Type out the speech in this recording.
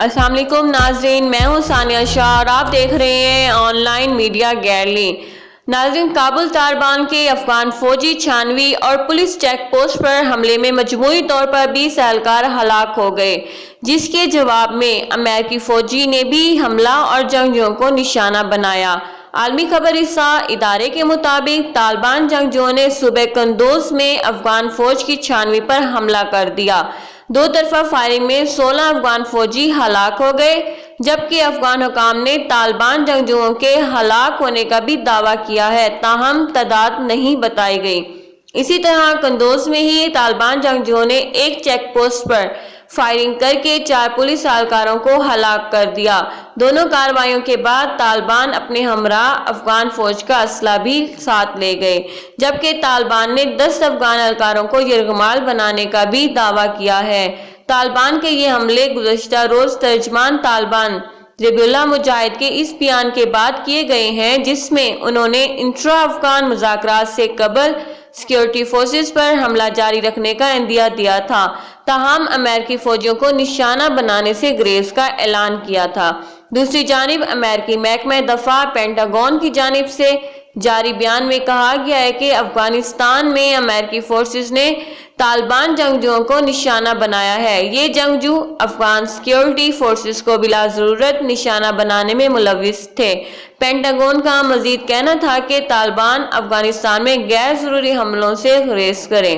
السلام علیکم ناظرین، میں ہوں ثانیہ شاہ اور آپ دیکھ رہے ہیں آن لائن میڈیا گیلری۔ ناظرین، کابل طالبان کے افغان فوجی 96 اور پولیس چیک پوسٹ پر حملے میں مجموعی طور پر 20 اہلکار ہلاک ہو گئے، جس کے جواب میں امریکی فوجی نے بھی حملہ اور جنگجوؤں کو نشانہ بنایا۔ عالمی خبر رساں ادارے کے مطابق طالبان جنگجوؤں نے صوبہ قندوز میں افغان فوج کی 96 پر حملہ کر دیا۔ دو طرفہ فائرنگ میں 16 افغان فوجی ہلاک ہو گئے، جبکہ افغان حکام نے طالبان جنگجوؤں کے ہلاک ہونے کا بھی دعویٰ کیا ہے، تاہم تعداد نہیں بتائی گئی۔ اسی طرح قندوز میں ہی طالبان جنگجوؤں نے ایک چیک پوسٹ پر فائرنگ کر کے 4 پولیس اہلکاروں کو ہلاک کر دیا۔ دونوں کارروائیوں کے بعد طالبان اپنے ہمراہ افغان فوج کا اسلحہ بھی ساتھ لے گئے، جبکہ طالبان نے 10 افغان اہلکاروں کو یرغمال بنانے کا بھی دعویٰ کیا ہے۔ طالبان کے یہ حملے گزشتہ روز ترجمان طالبان ذبیح اللہ مجاہد کے اس بیان کے بعد کیے گئے ہیں، جس میں انہوں نے انٹرا افغان مذاکرات سے قبل سیکیورٹی فورسز پر حملہ جاری رکھنے کا عندیہ دیا تھا، تاہم امریکی فوجیوں کو نشانہ بنانے سے گریز کا اعلان کیا تھا۔ دوسری جانب امریکی محکمہ دفاع پینٹاگون کی جانب سے جاری بیان میں کہا گیا ہے کہ افغانستان میں امریکی فورسز نے طالبان جنگجوؤں کو نشانہ بنایا ہے۔ یہ جنگجو افغان سیکیورٹی فورسز کو بلا ضرورت نشانہ بنانے میں ملوث تھے۔ پینٹاگون کا مزید کہنا تھا کہ طالبان افغانستان میں غیر ضروری حملوں سے گریز کریں۔